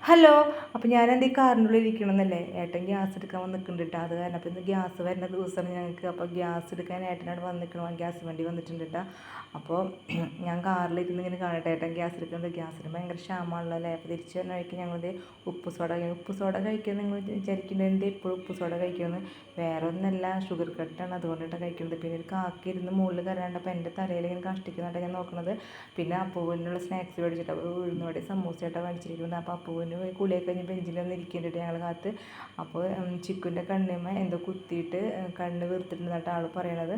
Hello. അപ്പോൾ ഞാനെന്ത് ഈ കാറിനുള്ളിൽ ഇരിക്കണമെന്നല്ലേ, ഏട്ടൻ ഗ്യാസ് എടുക്കാൻ വന്ന് നിൽക്കുന്നുണ്ട് കേട്ടോ. അത് കാരണം അപ്പോൾ ഇന്ന് ഗ്യാസ് വരുന്ന ദിവസമാണ് ഞങ്ങൾക്ക്. അപ്പോൾ ഗ്യാസ് എടുക്കാൻ ഏട്ടനോട് വന്ന് നിൽക്കണം, ഗ്യാസ് വണ്ടി വന്നിട്ടുണ്ട് കേട്ടോ. അപ്പോൾ ഞാൻ കാറിലിരുന്ന് ഇങ്ങനെ കാണട്ടെ ഏട്ടൻ ഗ്യാസ് എടുക്കുന്നത്. ഗ്യാസിന് ഭയങ്കര ക്ഷാമമാണല്ലോ അല്ലേ. അപ്പോൾ തിരിച്ച് വരുന്ന വഴിക്ക് ഞങ്ങളുടെ ഉപ്പ് സോഡ കഴിക്കാൻ നിങ്ങൾ വിചാരിക്കുന്നത് എന്ത് എപ്പോഴും ഉപ്പ് സോഡ കഴിക്കുന്നത്? വേറെ ഒന്നല്ല, ഷുഗർ കട്ടാണ്, അതുകൊണ്ടിട്ടാണ് കഴിക്കുന്നത്. പിന്നെ ഒരു കാക്കിരുന്ന് മുകളിൽ കയറാണ്ടപ്പോൾ എൻ്റെ തലയിൽ ഇങ്ങനെ കഷ്ടിക്കുന്നതായിട്ടാണ് ഞാൻ നോക്കുന്നത്. പിന്നെ അപ്പൂവിനുള്ള സ്നാക്സ് മേടിച്ചിട്ട് ഉഴുന്നുവട സമൂസയായിട്ടാണ് മേടിച്ചിരിക്കുന്നത്. അപ്പോൾ അപ്പൂവിന് കുളിയൊക്കെ കഴിഞ്ഞ് ബെഞ്ചിലൊന്നും ഇരിക്കേണ്ടിട്ട് ഞങ്ങൾ കാത്ത്. അപ്പോൾ ചിക്കുൻ്റെ കണ്ണിന്മേൽ എന്തോ കുത്തിയിട്ട് കണ്ണ് വീർത്തിട്ടുണ്ടെന്നിട്ട് ആൾ പറയണത്.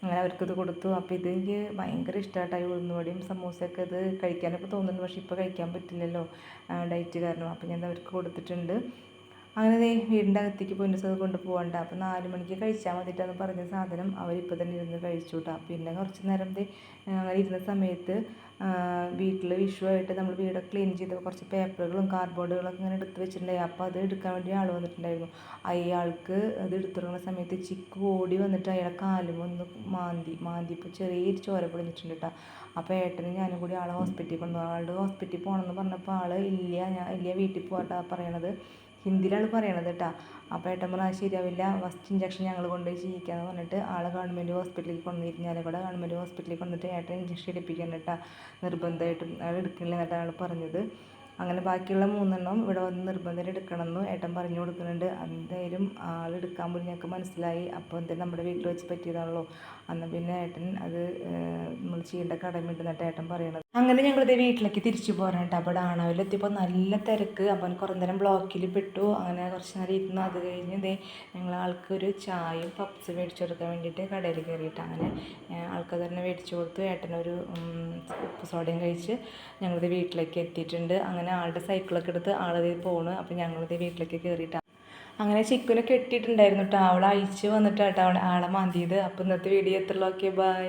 അങ്ങനെ അവർക്കിത് കൊടുത്തു. അപ്പോൾ ഇത് എനിക്ക് ഭയങ്കര ഇഷ്ടമായിട്ടായി ഉഴുന്നുവടയും സമൂസയൊക്കെ. ഇത് കഴിക്കാനൊക്കെ തോന്നുന്നുണ്ട്, പക്ഷേ ഇപ്പോൾ കഴിക്കാൻ പറ്റില്ലല്ലോ ഡയറ്റ് കാരണം. അപ്പോൾ ഞാൻ അവർക്ക് കൊടുത്തിട്ടുണ്ട്. അങ്ങനെ വീടിൻ്റെ അകത്തേക്ക് പൊന്നിച്ചത് കൊണ്ട് പോകണ്ട. അപ്പോൾ 4 മണിക്ക് കഴിച്ചാൽ മതിയിട്ടെന്ന് പറഞ്ഞ സാധനം അവരിപ്പോൾ തന്നെ ഇരുന്ന് കഴിച്ചു കേട്ടോ. പിന്നെ കുറച്ച് നേരം അങ്ങനെ ഇരുന്ന സമയത്ത് വീട്ടിൽ വിഷുവായിട്ട് നമ്മൾ വീടൊക്കെ ക്ലീൻ ചെയ്ത് കുറച്ച് പേപ്പറുകളും കാർഡ്ബോർഡുകളൊക്കെ ഇങ്ങനെ എടുത്ത് വെച്ചിട്ടുണ്ടായി. അപ്പോൾ അത് എടുക്കാൻ വേണ്ടി ആൾ വന്നിട്ടുണ്ടായിരുന്നു. അയാൾക്ക് അത് എടുത്തിടുന്ന സമയത്ത് ചിക്കു ഓടി വന്നിട്ട് അയാളെ കാലും ഒന്ന് മാന്തിപ്പോൾ ചെറിയൊരു ചോര പൊളിഞ്ഞിട്ടുണ്ട് കേട്ടോ. അപ്പോൾ ഏട്ടനും ഞാനും കൂടി ആളെ ഹോസ്പിറ്റലിൽ കൊണ്ടുപോകും. ആളുടെ ഹോസ്പിറ്റലിൽ പോകണമെന്ന് പറഞ്ഞപ്പോൾ ആൾ ഇല്ല വീട്ടിൽ പോകാട്ടാ പറയണത്. ഹിന്ദിയിലാണ് പറയണത് കേട്ടോ. അപ്പോൾ ഏട്ടൻ പറഞ്ഞാൽ ശരിയാവില്ല, ഫസ്റ്റ് ഇഞ്ചക്ഷൻ ഞങ്ങൾ കൊണ്ടുപോയി ചെയ്യിക്കാമെന്ന് പറഞ്ഞിട്ട് ആളെ ഗവൺമെൻറ് ഹോസ്പിറ്റലിൽ കൊണ്ടുവന്നിട്ട് ഞാനിവിടെ ഗവൺമെൻറ് ഹോസ്പിറ്റലിൽ കൊണ്ടിട്ട് ഏട്ടൻ ഇഞ്ചക്ഷൻ എടുപ്പിക്കാൻ കേട്ടോ. നിർബന്ധമായിട്ടും അയാൾ എടുക്കണില്ല എന്നിട്ടാണ് ആൾ പറഞ്ഞത്. അങ്ങനെ ബാക്കിയുള്ള 3 ഇവിടെ വന്ന് നിർബന്ധം എടുക്കണമെന്ന് ഏട്ടൻ പറഞ്ഞു കൊടുക്കുന്നുണ്ട്. എന്തായാലും ആൾ എടുക്കാൻ പോലും ഞങ്ങൾക്ക് മനസ്സിലായി. അപ്പോൾ എന്തായാലും നമ്മുടെ വീട്ടിൽ വെച്ച് പറ്റിയതാണല്ലോ, അന്ന് പിന്നെ ഏട്ടൻ അത് നമ്മൾ ചെയ്യേണ്ട കടമയുണ്ട് എന്നിട്ട് ഏട്ടൻ പറയണത്. അങ്ങനെ ഞങ്ങളിത് വീട്ടിലേക്ക് തിരിച്ചു പോരാട്ടോ. അപ്പോൾ ഡാണാവിലെത്തിയപ്പോൾ നല്ല തിരക്ക്. അപ്പോൾ കുറേ നേരം ബ്ലോക്കിൽ പെട്ടു. അങ്ങനെ കുറച്ച് നേരം ഇരുന്ന് അത് കഴിഞ്ഞ് ഞങ്ങൾ ആൾക്കൊരു ചായയും പപ്സ് മേടിച്ചു കൊടുക്കാൻ വേണ്ടിയിട്ട് കടയിൽ കയറിയിട്ട് അങ്ങനെ ആൾക്കത് തന്നെ മേടിച്ചു കൊടുത്തു. ഏട്ടനൊരു ഉപ്പ് സോഡയും കഴിച്ച് ഞങ്ങളിത് വീട്ടിലേക്ക് എത്തിയിട്ടുണ്ട്. അങ്ങനെ ആളുടെ സൈക്കിളൊക്കെ എടുത്ത് ആളത് പോണു. അപ്പോൾ ഞങ്ങളിത് വീട്ടിലേക്ക് കയറിയിട്ടാണ്. അങ്ങനെ ചിക്കുനൊക്കെ കെട്ടിയിട്ടുണ്ടായിരുന്നു കേട്ടോ. അവളെ അയച്ച് വന്നിട്ടാട്ടോ ആളെ മാന്തിയത്. അപ്പോൾ ഇന്നത്തെ വീഡിയോ എത്രയുള്ളൂ. Okay, by.